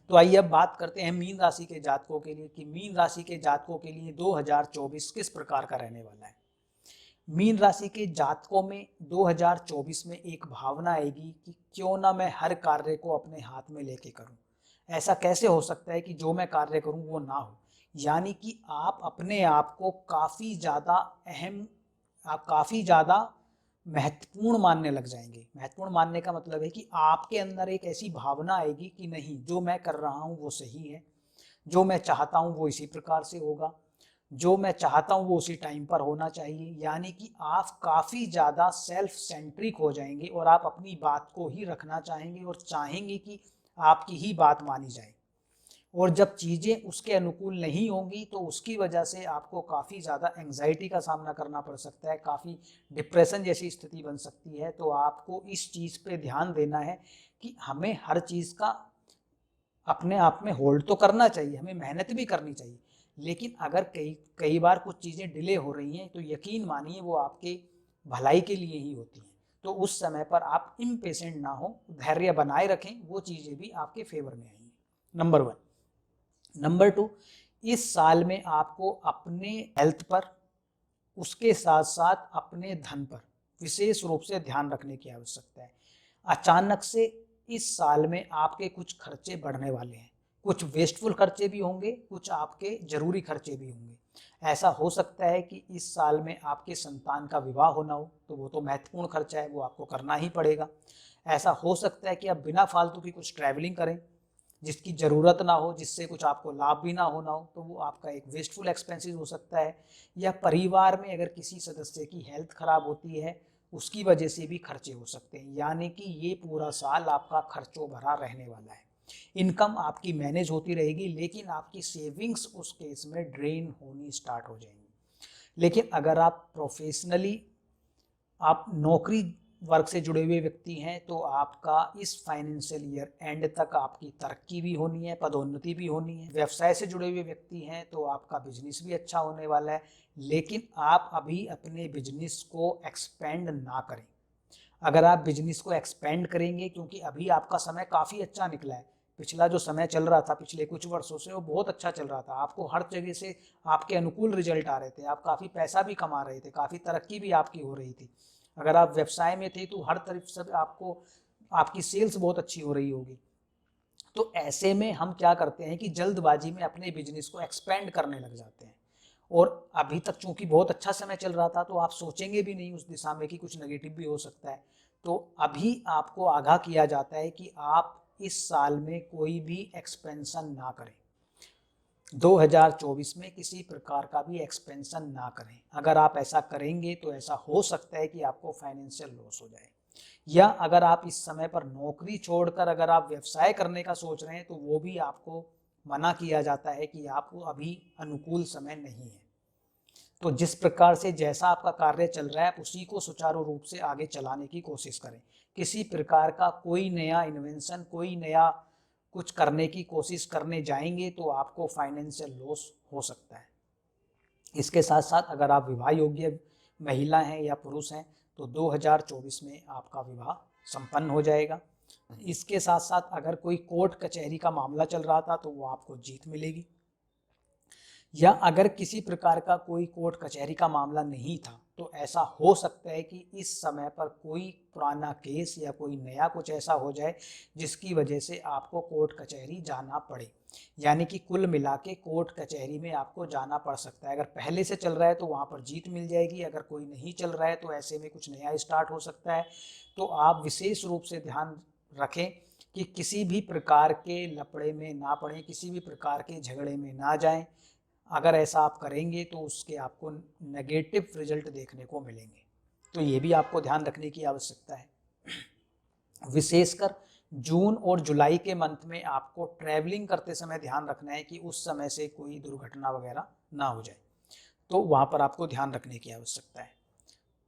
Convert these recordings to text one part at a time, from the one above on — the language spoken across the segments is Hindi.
तो आइए अब बात करते हैं मीन राशि के जातकों के लिए कि मीन राशि के जातकों के लिए 2024 किस प्रकार का रहने वाला है। मीन राशि के जातकों में 2024 में एक भावना आएगी कि क्यों ना मैं हर कार्य को अपने हाथ में लेके करूं। ऐसा कैसे हो सकता है कि जो मैं कार्य करूं वो ना हो, यानी कि आप अपने आप को काफ़ी ज़्यादा अहम, आप काफ़ी ज़्यादा महत्वपूर्ण मानने लग जाएंगे। महत्वपूर्ण मानने का मतलब है कि आपके अंदर एक ऐसी भावना आएगी कि नहीं, जो मैं कर रहा हूँ वो सही है, जो मैं चाहता हूँ वो इसी प्रकार से होगा, जो मैं चाहता हूँ वो उसी टाइम पर होना चाहिए। यानी कि आप काफ़ी ज़्यादा सेल्फ सेंट्रिक हो जाएंगे और आप अपनी बात को ही रखना चाहेंगे और चाहेंगे कि आपकी ही बात मानी जाए। और जब चीज़ें उसके अनुकूल नहीं होंगी तो उसकी वजह से आपको काफ़ी ज़्यादा एंग्जाइटी का सामना करना पड़ सकता है, काफ़ी डिप्रेशन जैसी स्थिति बन सकती है। तो आपको इस चीज़ पे ध्यान देना है कि हमें हर चीज़ का अपने आप में होल्ड तो करना चाहिए, हमें मेहनत भी करनी चाहिए, लेकिन अगर कई कई बार कुछ चीज़ें डिले हो रही हैं तो यकीन मानिए वो आपके भलाई के लिए ही होती हैं। तो उस समय पर आप इम्पेशेंट ना हो, धैर्य बनाए रखें, वो चीज़ें भी आपके फेवर में आएंगी। नंबर 1। नंबर 2, इस साल में आपको अपने हेल्थ पर, उसके साथ साथ अपने धन पर विशेष रूप से ध्यान रखने की आवश्यकता है। अचानक से इस साल में आपके कुछ खर्चे बढ़ने वाले हैं, कुछ वेस्टफुल खर्चे भी होंगे, कुछ आपके जरूरी खर्चे भी होंगे। ऐसा हो सकता है कि इस साल में आपके संतान का विवाह होना हो, तो वो तो महत्वपूर्ण खर्चा है, वो आपको करना ही पड़ेगा। ऐसा हो सकता है कि आप बिना फालतू की कुछ ट्रैवलिंग करें जिसकी ज़रूरत ना हो, जिससे कुछ आपको लाभ भी ना होना हो, तो वो आपका एक वेस्टफुल एक्सपेंसेस हो सकता है। या परिवार में अगर किसी सदस्य की हेल्थ खराब होती है, उसकी वजह से भी खर्चे हो सकते हैं। यानी कि ये पूरा साल आपका खर्चों भरा रहने वाला है। इनकम आपकी मैनेज होती रहेगी, लेकिन आपकी सेविंग्स उस केस में ड्रेन होनी स्टार्ट हो जाएंगी। लेकिन अगर आप प्रोफेशनली, आप नौकरी वर्ग से जुड़े हुए व्यक्ति हैं, तो आपका इस फाइनेंशियल ईयर एंड तक आपकी तरक्की भी होनी है, पदोन्नति भी होनी है। व्यवसाय से जुड़े हुए व्यक्ति हैं तो आपका बिजनेस भी अच्छा होने वाला है, लेकिन आप अभी अपने बिजनेस को एक्सपेंड ना करें। अगर आप बिजनेस को एक्सपेंड करेंगे, क्योंकि अभी आपका समय काफ़ी अच्छा निकला है, पिछला जो समय चल रहा था पिछले कुछ वर्षों से वो बहुत अच्छा चल रहा था, आपको हर जगह से आपके अनुकूल रिजल्ट आ रहे थे, आप काफ़ी पैसा भी कमा रहे थे, काफ़ी तरक्की भी आपकी हो रही थी। अगर आप व्यवसाय में थे तो हर तरफ से आपको, आपकी सेल्स बहुत अच्छी हो रही होगी। तो ऐसे में हम क्या करते हैं कि जल्दबाजी में अपने बिजनेस को एक्सपेंड करने लग जाते हैं। और अभी तक चूंकि बहुत अच्छा समय चल रहा था तो आप सोचेंगे भी नहीं उस दिशा में कि कुछ नेगेटिव भी हो सकता है। तो अभी आपको आगाह किया जाता है कि आप इस साल में कोई भी एक्सपेंशन ना करें, 2024 में किसी प्रकार का भी एक्सपेंशन ना करें। अगर आप ऐसा करेंगे तो ऐसा हो सकता है कि आपको फाइनेंशियल लॉस हो जाए, या अगर आप इस समय पर नौकरी छोड़कर अगर आप व्यवसाय करने का सोच रहे हैं तो वो भी आपको मना किया जाता है कि आपको अभी अनुकूल समय नहीं है। तो जिस प्रकार से जैसा आपका कार्य चल रहा है, आप उसी को सुचारू रूप से आगे चलाने की कोशिश करें। किसी प्रकार का कोई नया इन्वेंशन, कोई नया कुछ करने की कोशिश करने जाएंगे तो आपको फाइनेंशियल लॉस हो सकता है। इसके साथ साथ अगर आप विवाह योग्य महिला हैं या पुरुष हैं तो 2024 में आपका विवाह संपन्न हो जाएगा। इसके साथ साथ अगर कोई कोर्ट कचहरी का मामला चल रहा था तो वो आपको जीत मिलेगी। या अगर किसी प्रकार का कोई कोर्ट कचहरी का मामला नहीं था तो ऐसा हो सकता है कि इस समय पर कोई पुराना केस या कोई नया कुछ ऐसा हो जाए जिसकी वजह से आपको कोर्ट कचहरी जाना पड़े। यानी कि कुल मिला के कोर्ट कचहरी में आपको जाना पड़ सकता है। अगर पहले से चल रहा है तो वहाँ पर जीत मिल जाएगी, अगर कोई नहीं चल रहा है तो ऐसे में कुछ नया स्टार्ट हो सकता है। तो आप विशेष रूप से ध्यान रखें कि किसी भी प्रकार के लफड़े में ना पड़ें, किसी भी प्रकार के झगड़े में ना जाएं। अगर ऐसा आप करेंगे तो उसके आपको नेगेटिव रिजल्ट देखने को मिलेंगे। तो ये भी आपको ध्यान रखने की आवश्यकता है। विशेषकर जून और जुलाई के मंथ में आपको ट्रैवलिंग करते समय ध्यान रखना है कि उस समय से कोई दुर्घटना वगैरह ना हो जाए, तो वहाँ पर आपको ध्यान रखने की आवश्यकता है।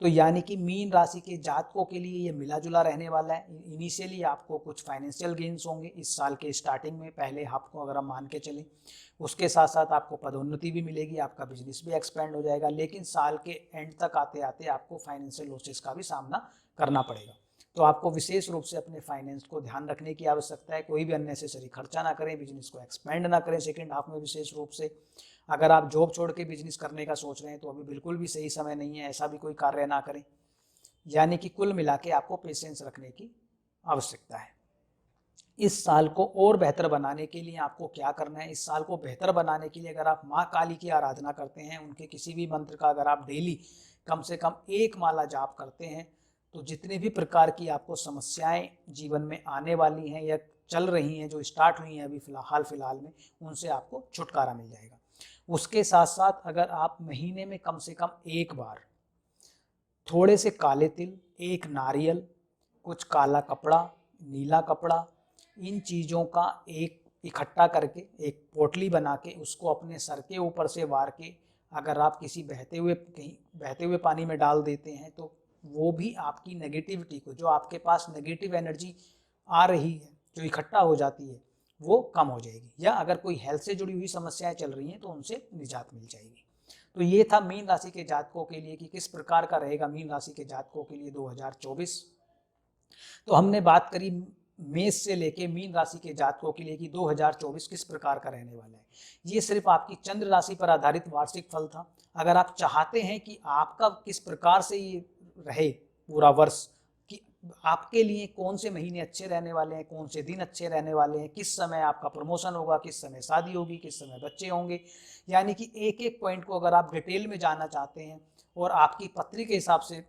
तो यानी कि मीन राशि के जातकों के लिए ये मिला जुला रहने वाला है। इनिशियली आपको कुछ फाइनेंशियल गेन्स होंगे इस साल के स्टार्टिंग में, पहले हाफ को अगर हम मान के चलें। उसके साथ साथ आपको पदोन्नति भी मिलेगी, आपका बिजनेस भी एक्सपेंड हो जाएगा, लेकिन साल के एंड तक आते आते आपको फाइनेंशियल लॉसेस का भी सामना करना पड़ेगा। तो आपको विशेष रूप से अपने फाइनेंस को ध्यान रखने की आवश्यकता है। कोई भी अननेसेसरी खर्चा ना करें, बिजनेस को एक्सपेंड ना करें सेकेंड हाफ में विशेष रूप से। अगर आप जॉब छोड़ के बिजनेस करने का सोच रहे हैं तो अभी बिल्कुल भी सही समय नहीं है, ऐसा भी कोई कार्य ना करें। यानी कि कुल मिला के आपको पेशेंस रखने की आवश्यकता है। इस साल को और बेहतर बनाने के लिए आपको क्या करना है? इस साल को बेहतर बनाने के लिए अगर आप माँ काली की आराधना करते हैं, उनके किसी भी मंत्र का अगर आप डेली कम से कम 1 माला जाप करते हैं, तो जितने भी प्रकार की आपको समस्याएं जीवन में आने वाली हैं या चल रही हैं, जो स्टार्ट हुई हैं अभी फिलहाल में, उनसे आपको छुटकारा मिल जाएगा। उसके साथ साथ अगर आप महीने में कम से कम 1 बार थोड़े से काले तिल, 1 नारियल, कुछ काला कपड़ा, नीला कपड़ा, इन चीज़ों का एक इकट्ठा करके एक पोटली बना के उसको अपने सर के ऊपर से वार के अगर आप किसी बहते हुए पानी में डाल देते हैं, तो वो भी आपकी नेगेटिविटी को, जो आपके पास नेगेटिव एनर्जी आ रही है, जो इकट्ठा हो जाती है, वो कम हो जाएगी। या अगर कोई हेल्थ से जुड़ी हुई समस्याएं चल रही हैं तो उनसे निजात मिल जाएगी। तो ये था मीन राशि के जातकों के लिए कि किस प्रकार का रहेगा मीन राशि के जातकों के लिए 2024। तो हमने बात करी मेष से लेके मीन राशि के जातकों के लिए कि 2024 किस प्रकार का रहने वाला है। ये सिर्फ आपकी चंद्र राशि पर आधारित वार्षिक फल था। अगर आप चाहते हैं कि आपका किस प्रकार से ये रहे पूरा वर्ष, कि आपके लिए कौन से महीने अच्छे रहने वाले हैं, कौन से दिन अच्छे रहने वाले हैं, किस समय आपका प्रमोशन होगा, किस समय शादी होगी, किस समय बच्चे होंगे, यानी कि एक एक पॉइंट को अगर आप डिटेल में जानना चाहते हैं और आपकी पत्री के हिसाब से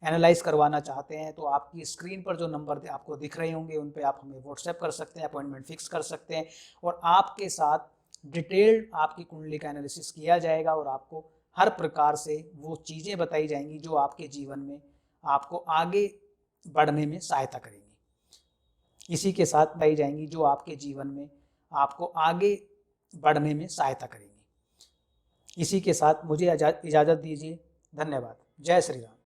एनालाइज करवाना चाहते हैं, तो आपकी स्क्रीन पर जो नंबर आपको दिख रहे होंगे उन पे आप हमें व्हाट्सएप कर सकते हैं, अपॉइंटमेंट फिक्स कर सकते हैं और आपके साथ डिटेल्ड आपकी कुंडली का एनालिसिस किया जाएगा और आपको हर प्रकार से वो चीज़ें बताई जाएंगी जो आपके जीवन में आपको आगे बढ़ने में सहायता करेंगी। इसी के साथ बताई जाएंगी जो आपके जीवन में आपको आगे बढ़ने में सहायता करेंगी। इसी के साथ मुझे इजाज़त दीजिए। धन्यवाद। जय श्री राम।